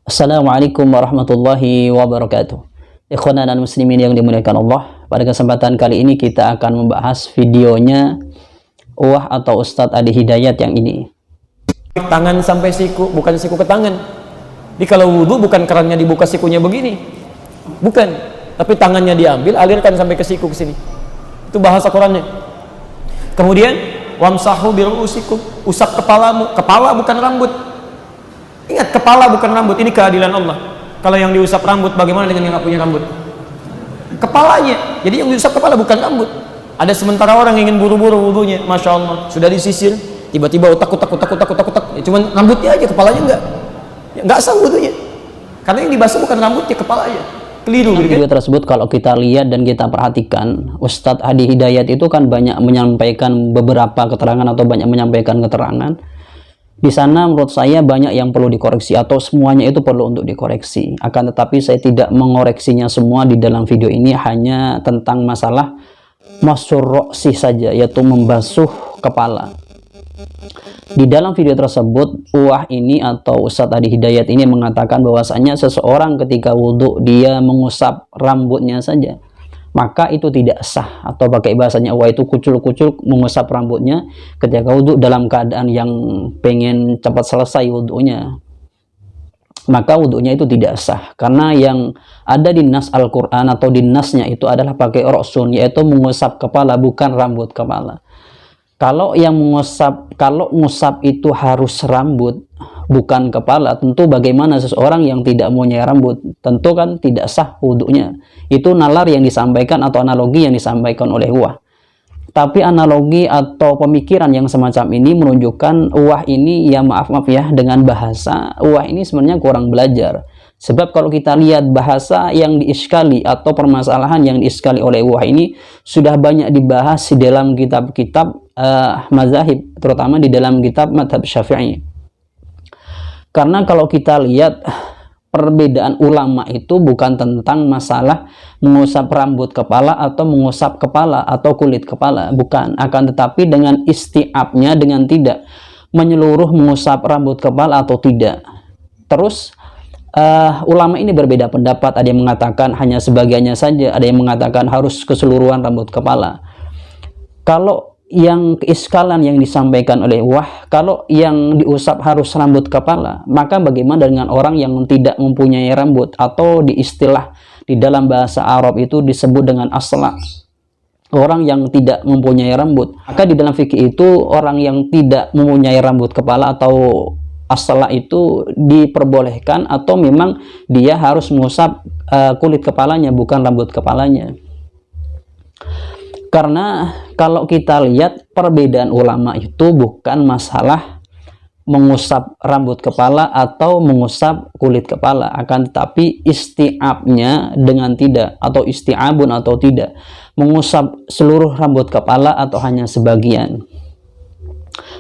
Assalamualaikum warahmatullahi wabarakatuh. Ikhwanan dan muslimin yang dimuliakan Allah, pada kesempatan kali ini kita akan membahas videonya Uwah atau Ustadz Adi Hidayat yang ini. Tangan sampai siku, bukan siku ke tangan. Jadi kalau wudhu bukan kerannya dibuka sikunya begini, bukan, tapi tangannya diambil, alirkan sampai ke siku ke sini. Itu bahasa Qurannya. Kemudian wamsahu biru'usikum, usap kepalamu, kepala bukan rambut. Ingat, kepala bukan rambut, ini keadilan Allah. Kalau yang diusap rambut, bagaimana dengan yang nggak punya rambut? Kepalanya. Jadi yang diusap kepala bukan rambut. Ada sementara orang ingin buru-buru wudhunya, masya Allah, sudah disisir, tiba-tiba utak. Ya, cuman rambutnya aja, kepalanya nggak sah wudhunya. Karena yang dibasuh bukan rambutnya, kepalanya. Keliru. Video tersebut kalau kita lihat dan kita perhatikan, Ustadz Adi Hidayat itu kan banyak menyampaikan beberapa keterangan atau banyak menyampaikan keterangan. Di sana menurut saya banyak yang perlu dikoreksi atau semuanya itu perlu untuk dikoreksi. Akan tetapi saya tidak mengoreksinya semua di dalam video ini, hanya tentang masalah masur ro'si saja, yaitu membasuh kepala. Di dalam video tersebut, Uwah ini atau Ustadz Adi Hidayat ini mengatakan bahwasanya seseorang ketika wudhu dia mengusap rambutnya saja, maka itu tidak sah, atau pakai bahasanya Uwah itu kucul-kucul mengusap rambutnya ketika wudhu dalam keadaan yang pengen cepat selesai wudhunya, maka wudhunya itu tidak sah. Karena yang ada di nas Al-Quran atau di nasnya itu adalah pakai roksun, yaitu mengusap kepala, bukan rambut kepala. Kalau ngusap itu harus rambut bukan kepala, tentu bagaimana seseorang yang tidak mempunyai rambut, tentu kan tidak sah wudhunya. Itu nalar yang disampaikan atau analogi yang disampaikan oleh Uwah. Tapi analogi atau pemikiran yang semacam ini menunjukkan Uwah ini, ya maaf ya, dengan bahasa Uwah ini sebenarnya kurang belajar. Sebab kalau kita lihat bahasa yang diiskali atau permasalahan yang diiskali oleh Uwah ini sudah banyak dibahas di dalam kitab-kitab mazahib, terutama di dalam kitab madhab Syafi'i. Karena kalau kita lihat perbedaan ulama itu bukan tentang masalah mengusap rambut kepala atau mengusap kepala atau kulit kepala, bukan. Akan tetapi dengan isti'abnya, dengan tidak menyeluruh mengusap rambut kepala atau tidak. Terus ulama ini berbeda pendapat, ada yang mengatakan hanya sebagiannya saja, ada yang mengatakan harus keseluruhan rambut kepala. Kalau yang keiskalan yang disampaikan oleh Uwah, kalau yang diusap harus rambut kepala, maka bagaimana dengan orang yang tidak mempunyai rambut, atau di istilah di dalam bahasa Arab itu disebut dengan asla, orang yang tidak mempunyai rambut. Maka di dalam fikih itu orang yang tidak mempunyai rambut kepala atau asla itu diperbolehkan, atau memang dia harus mengusap kulit kepalanya, bukan rambut kepalanya. Karena kalau kita lihat perbedaan ulama itu bukan masalah mengusap rambut kepala atau mengusap kulit kepala, akan tetapi isti'abnya dengan tidak, atau isti'abun atau tidak, mengusap seluruh rambut kepala atau hanya sebagian.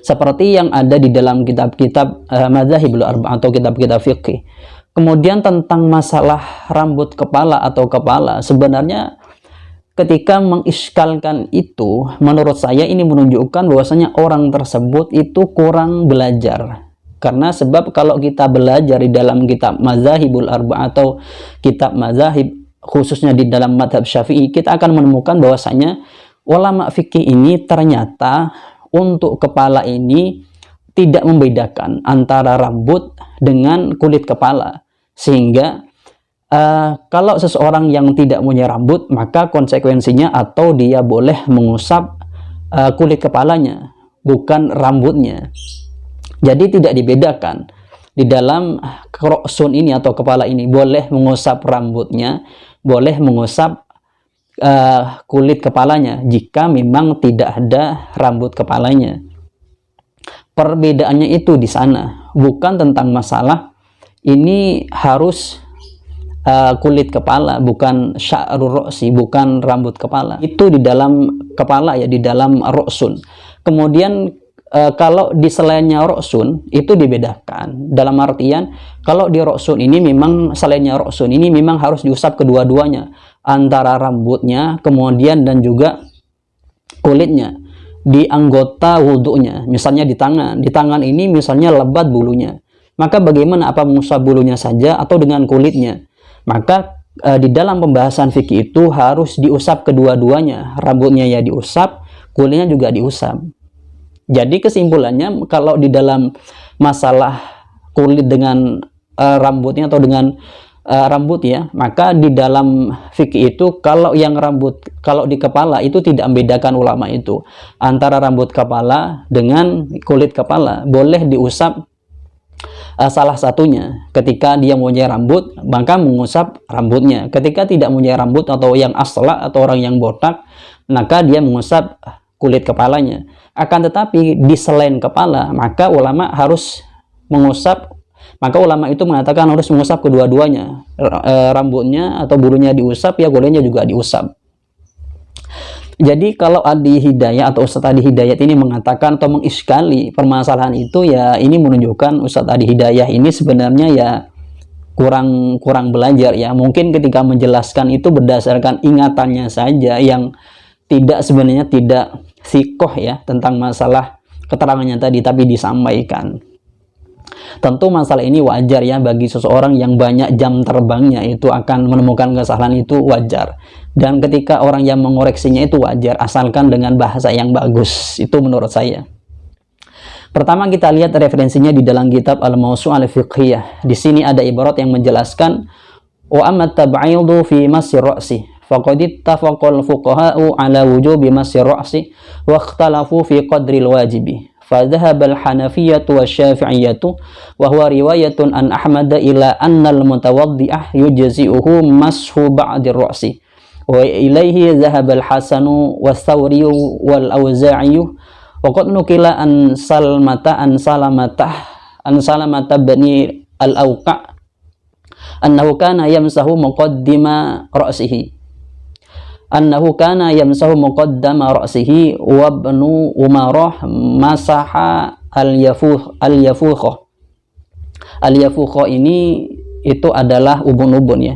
Seperti yang ada di dalam kitab-kitab mazahibul arba'ah atau kitab-kitab fikih. Kemudian tentang masalah rambut kepala atau kepala, sebenarnya ketika mengiskalkan itu, menurut saya ini menunjukkan bahwasanya orang tersebut itu kurang belajar. Karena sebab kalau kita belajar di dalam kitab mazahibul arba'ah atau kitab mazahib, khususnya di dalam madhab Syafi'i, kita akan menemukan bahwasanya ulama fikih ini ternyata untuk kepala ini tidak membedakan antara rambut dengan kulit kepala. Sehingga kalau seseorang yang tidak punya rambut, maka konsekuensinya atau dia boleh mengusap kulit kepalanya, bukan rambutnya. Jadi tidak dibedakan di dalam roksun ini atau kepala ini, boleh mengusap rambutnya, boleh mengusap kulit kepalanya jika memang tidak ada rambut kepalanya. Perbedaannya itu di sana, bukan tentang masalah ini harus kulit kepala, bukan sya'rur ro'si, bukan rambut kepala. Itu di dalam kepala ya, di dalam roksun. Kemudian kalau di selainnya roksun itu dibedakan, dalam artian kalau di roksun ini memang selainnya roksun ini memang harus diusap kedua-duanya, antara rambutnya kemudian dan juga kulitnya. Di anggota wudhunya, misalnya di tangan ini misalnya lebat bulunya, maka bagaimana, apa mengusap bulunya saja atau dengan kulitnya? Maka di dalam pembahasan fikih itu harus diusap kedua-duanya, rambutnya ya diusap, kulitnya juga diusap. Jadi kesimpulannya, kalau di dalam masalah kulit dengan rambutnya atau dengan rambut ya, maka di dalam fikih itu kalau yang rambut, kalau di kepala itu tidak membedakan ulama itu antara rambut kepala dengan kulit kepala, boleh diusap salah satunya. Ketika dia mempunyai rambut, maka mengusap rambutnya. Ketika tidak mempunyai rambut atau yang asla atau orang yang botak, maka dia mengusap kulit kepalanya. Akan tetapi di selain kepala, maka ulama harus mengusap, maka ulama itu mengatakan harus mengusap kedua-duanya, rambutnya atau bulunya diusap, ya kulitnya juga diusap. Jadi kalau Adi Hidayat atau Ustadz Adi Hidayat ini mengatakan atau mengiskali permasalahan itu, ya ini menunjukkan Ustadz Adi Hidayat ini sebenarnya ya kurang belajar ya. Mungkin ketika menjelaskan itu berdasarkan ingatannya saja yang sebenarnya tidak sikoh ya tentang masalah keterangannya tadi, tapi disampaikan. Tentu masalah ini wajar ya bagi seseorang yang banyak jam terbangnya, itu akan menemukan kesalahan, itu wajar. Dan ketika orang yang mengoreksinya itu wajar, asalkan dengan bahasa yang bagus, itu menurut saya. Pertama kita lihat referensinya di dalam kitab Al-Mawsu' Al-Fiqhiyah. Di sini ada ibarat yang menjelaskan wa amma tab'idu fi masir ra'si faqad ittafaqal fuqaha'u ala wujubi masir ra'si wa ikhtalafu fi qadril wajibi. فذهب الحنفية والشافعية وهو رواية عن أحمد إلى أن المتوضئ يجزئه مسح بعض الرأس وإليه ذهب الحسن والثوري والأوزاعي وقد نقل عن سلمة بن الأوقع أنه كان يمسح مقدم رأسه مقدم رأسه وابن عمره مسح al-yafuqah ini itu adalah ubun-ubun ya.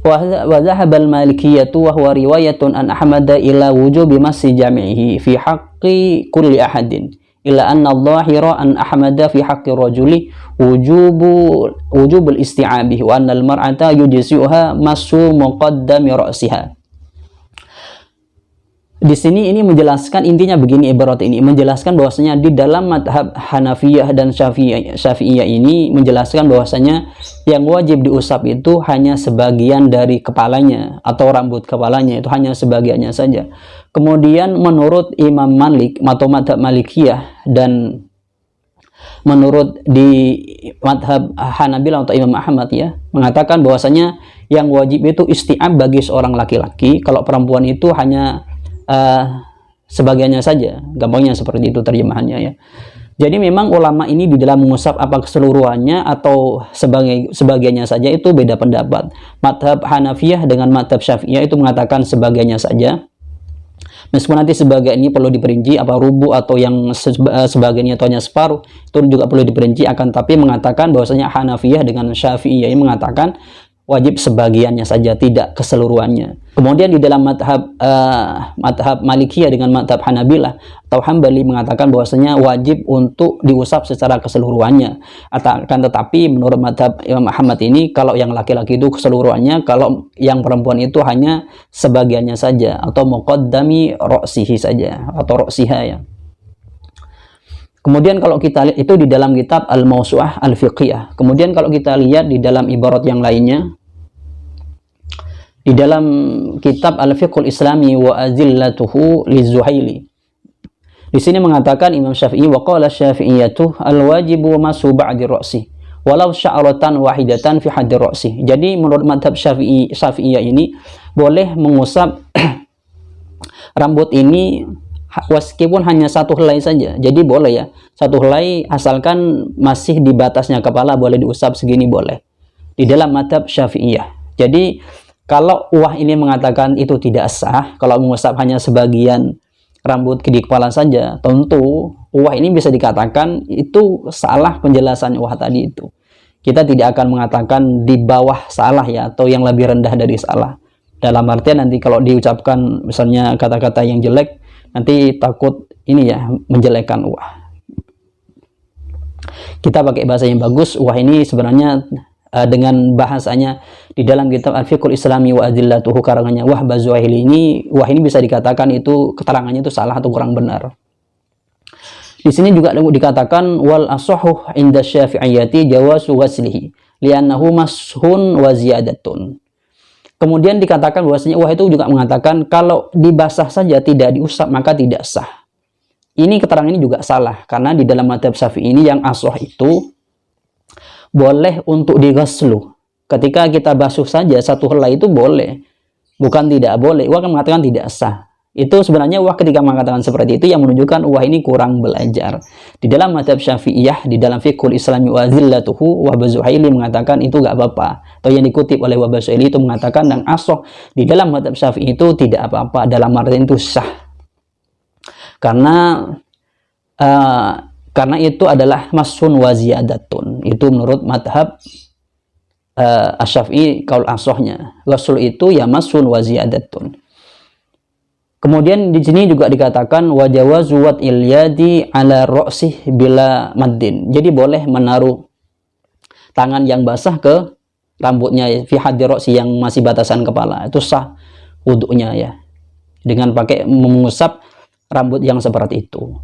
Wa dhahaba al-malikiyatu wa huwa riwayatun an Ahmad ila wujubi masih jami'ihi fi haqqi kulli ahadin illa anna adh-dhahira an Ahmad fi haqqi rajuli wujubul isti'abihi wa anna al-mar'ata yujzi'uha masu muqaddami ra'siha. Di sini ini menjelaskan, intinya begini, ibarat ini menjelaskan bahwasanya di dalam madhab Hanafiyah dan Syafi'iyah ini menjelaskan bahwasanya yang wajib diusap itu hanya sebagian dari kepalanya atau rambut kepalanya, itu hanya sebagiannya saja. Kemudian menurut Imam Malik atau madhab Malikiyah dan menurut di madhab Hanabilah atau Imam Ahmad ya, mengatakan bahwasanya yang wajib itu isti'ab bagi seorang laki-laki, kalau perempuan itu hanya sebagiannya saja. Gampangnya seperti itu terjemahannya ya. Jadi memang ulama ini di dalam mengusap apa keseluruhannya atau sebagiannya saja itu beda pendapat. Madhab Hanafiyah dengan madhab Syafi'iyah itu mengatakan sebagiannya saja. Meskipun nanti sebagian ini perlu diperinci, apa rubuh atau yang sebagiannya atau hanya separuh, itu juga perlu diperinci. Akan tapi mengatakan bahwasanya Hanafiyah dengan Syafi'iyah ini mengatakan wajib sebagiannya saja, tidak keseluruhannya. Kemudian di dalam madhab Malikiyah dengan madhab Hanabilah atau Hambali mengatakan bahwasanya wajib untuk diusap secara keseluruhannya. Akan tetapi menurut madhab Imam Ahmad ini, kalau yang laki-laki itu keseluruhannya, kalau yang perempuan itu hanya sebagiannya saja atau muqaddami ra'sihi saja atau ra'siha ya. Kemudian kalau kita lihat itu di dalam kitab Al-Mawsu'ah Al-Fiqhiyah. Kemudian kalau kita lihat di dalam ibarat yang lainnya, di dalam kitab Al-Fiqhul Islami wa Azillatuhu Lizuhaili, di sini mengatakan Imam Syafi'i, wa qala Syafi'iyatu al-wajibu masu ba'di ra'si walau sya'ratan wahidatan fi haddi ra'si. Jadi menurut madhab Syafi'iyah ini boleh mengusap rambut ini meskipun hanya satu helai saja. Jadi boleh ya, satu helai asalkan masih di batasnya kepala, boleh diusap segini boleh di dalam madhab Syafi'iyah. Jadi kalau Uwah ini mengatakan itu tidak sah, kalau mengusap hanya sebagian rambut di kepala saja, tentu Uwah ini bisa dikatakan itu salah penjelasan Uwah tadi itu. Kita tidak akan mengatakan di bawah salah ya, atau yang lebih rendah dari salah. Dalam artian nanti kalau diucapkan misalnya kata-kata yang jelek, nanti takut ini ya menjelekkan Uwah. kita pakai bahasa yang bagus. Wah, ini sebenarnya dengan bahasanya di dalam kitab Al-Fiqhul Islami wa Adillatuhu karangannya Wahbah Zuhaili ini, wah ini bisa dikatakan itu keterangannya itu salah atau kurang benar. Di sini juga dikatakan wal asahhu inda Syafi'iyyati jawazu ghaslihi li'annahu mashun wa ziyadatun. Kemudian dikatakan bahwasanya wah itu juga mengatakan kalau dibasah saja tidak diusap maka tidak sah. Ini keterangan ini juga salah karena di dalam mazhab Syafi'i ini yang asah itu boleh untuk dighaslu. Ketika kita basuh saja satu helai itu boleh, bukan tidak boleh. Wah kan mengatakan tidak sah. Itu sebenarnya wah ketika mengatakan seperti itu yang menunjukkan wah ini kurang belajar. Di dalam mazhab Syafi'iyah, di dalam Fiqhul Islami wa Zillatuhu, Wahbah Zuhaili mengatakan itu gak apa-apa. Atau yang dikutip oleh Wahbah Zuhaili itu mengatakan dan asah di dalam mazhab Syafi'i itu tidak apa-apa, dalam artian itu sah. Karena itu adalah masun wa ziyadatun. Itu menurut madhab Asy-Syafi'i kaul asahnya. Ghusl itu ya masun wa ziyadatun. Kemudian di sini juga dikatakan wa jawazu wad'il yadi ala ra'sih bila maddin. Jadi boleh menaruh tangan yang basah ke rambutnya fi haddi ra'si yang masih batasan kepala. Itu sah wudunya ya. Dengan pakai mengusap rambut yang seperti itu.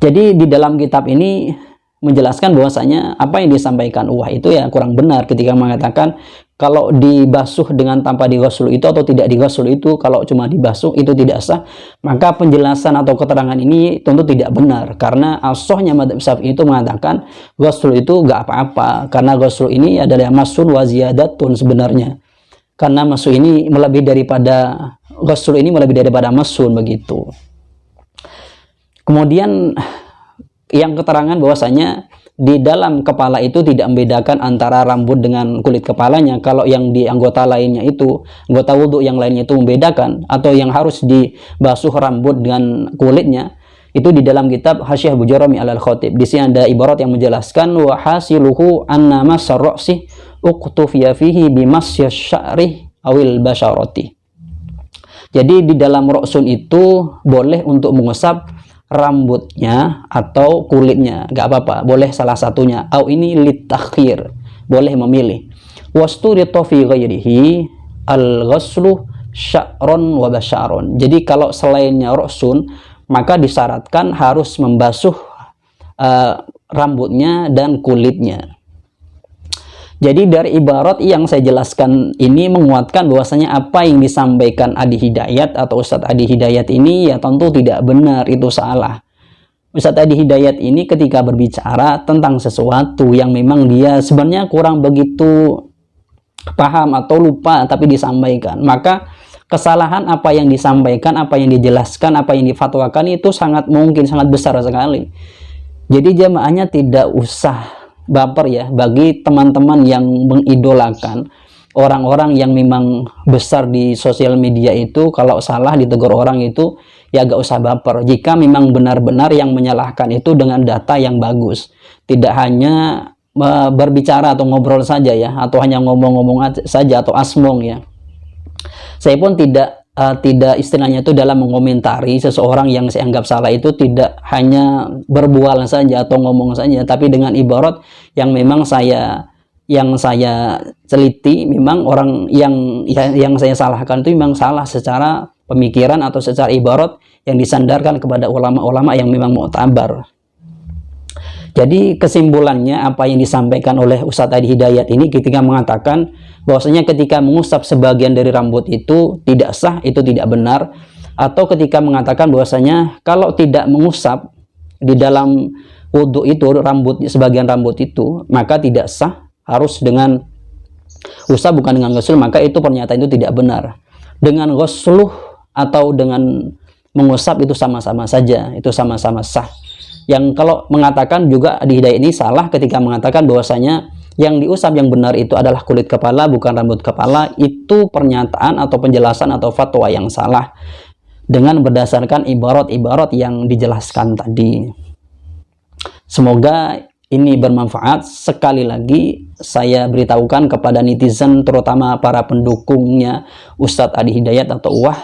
Jadi di dalam kitab ini menjelaskan bahwasanya apa yang disampaikan wah itu ya kurang benar ketika mengatakan kalau dibasuh dengan tanpa dighusl itu atau tidak dighusl itu, kalau cuma dibasuh itu tidak sah, maka penjelasan atau keterangan ini tentu tidak benar karena asahnya mazhab Syafi'i itu mengatakan ghusl itu gak apa-apa karena ghusl ini adalah masun wa ziyadatun sebenarnya. Karena masun ini melebihi daripada ghusl ini melebihi daripada masun begitu. Kemudian yang keterangan bahwasanya di dalam kepala itu tidak membedakan antara rambut dengan kulit kepalanya. Kalau yang di anggota lainnya itu, anggota wudhu yang lainnya itu membedakan atau yang harus dibasuh rambut dengan kulitnya, itu di dalam kitab Hasyiah Bujarami alal Khatib. Di sini ada ibarat yang menjelaskan wa hasiluhu anna masar ra'si uqtufiya fihi bimasy sya'ri awil basyarati. Jadi di dalam ra'sun itu boleh untuk mengusap rambutnya atau kulitnya, nggak apa-apa, boleh salah satunya. Au ini litakhir, boleh memilih. Wasturita fi ghairihi al-ghaslu sya'ron wa basyaron. Jadi kalau selainnya ra'sun, maka disyaratkan harus membasuh rambutnya dan kulitnya. Jadi dari ibarat yang saya jelaskan ini menguatkan bahwasanya apa yang disampaikan Adi Hidayat atau Ustadz Adi Hidayat ini ya tentu tidak benar, itu salah. Ustadz Adi Hidayat ini ketika berbicara tentang sesuatu yang memang dia sebenarnya kurang begitu paham atau lupa tapi disampaikan, maka kesalahan apa yang disampaikan, apa yang dijelaskan, apa yang difatwakan itu sangat mungkin, sangat besar sekali. Jadi jamaahnya tidak usah baper ya, bagi teman-teman yang mengidolakan orang-orang yang memang besar di sosial media itu, kalau salah ditegur orang itu ya gak usah baper. Jika memang benar-benar yang menyalahkan itu dengan data yang bagus, tidak hanya berbicara atau ngobrol saja ya, atau hanya ngomong-ngomong saja atau asmong ya. Saya pun tidak istilahnya itu dalam mengomentari seseorang yang saya anggap salah itu tidak hanya berbual saja atau ngomong saja, tapi dengan ibarat yang memang saya teliti, memang orang yang saya salahkan itu memang salah secara pemikiran atau secara ibarat yang disandarkan kepada ulama-ulama yang memang mu'tabar. Jadi kesimpulannya apa yang disampaikan oleh Ustadz Adi Hidayat ini ketika mengatakan bahwasanya ketika mengusap sebagian dari rambut itu tidak sah, itu tidak benar. Atau ketika mengatakan bahwasanya kalau tidak mengusap di dalam wudhu itu sebagian rambut itu maka tidak sah, harus dengan usap bukan dengan ghusl, maka itu pernyataan itu tidak benar. Dengan ghusl atau dengan mengusap itu sama-sama saja, itu sama-sama sah. Yang kalau mengatakan juga di Hidayat ini salah ketika mengatakan bahwasanya yang diusap yang benar itu adalah kulit kepala bukan rambut kepala, itu pernyataan atau penjelasan atau fatwa yang salah dengan berdasarkan ibarat-ibarat yang dijelaskan tadi. Semoga ini bermanfaat. Sekali lagi saya beritahukan kepada netizen terutama para pendukungnya Ustadz Adi Hidayat atau Wah,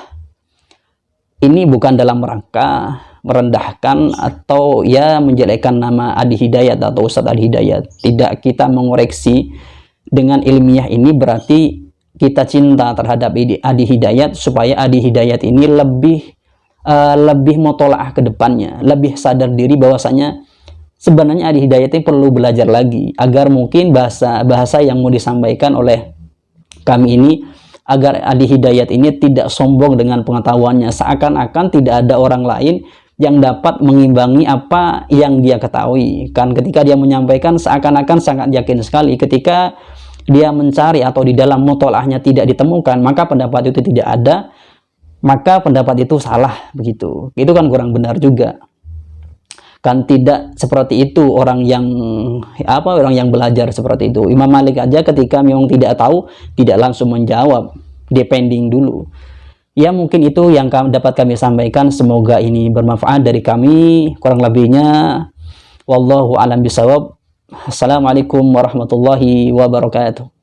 ini bukan dalam rangka merendahkan atau ya menjelekkan nama Adi Hidayat atau Ustadz Adi Hidayat. Tidak, kita mengoreksi dengan ilmiah ini berarti kita cinta terhadap Adi Hidayat supaya Adi Hidayat ini lebih mutolaah ke depannya, lebih sadar diri bahwasanya sebenarnya Adi Hidayat ini perlu belajar lagi agar mungkin bahasa yang mau disampaikan oleh kami ini, agar Adi Hidayat ini tidak sombong dengan pengetahuannya, seakan-akan tidak ada orang lain yang dapat mengimbangi apa yang dia ketahui. Kan ketika dia menyampaikan seakan-akan sangat yakin sekali, ketika dia mencari atau di dalam mutolaahnya tidak ditemukan, maka pendapat itu tidak ada, maka pendapat itu salah, begitu. Itu kan kurang benar juga. Kan tidak seperti itu orang yang belajar seperti itu. Imam Malik aja ketika memang tidak tahu tidak langsung menjawab, depending dulu. Ya mungkin itu yang dapat kami sampaikan, semoga ini bermanfaat dari kami. Kurang lebihnya wallahu a'lam bishawab. Assalamualaikum warahmatullahi wabarakatuh.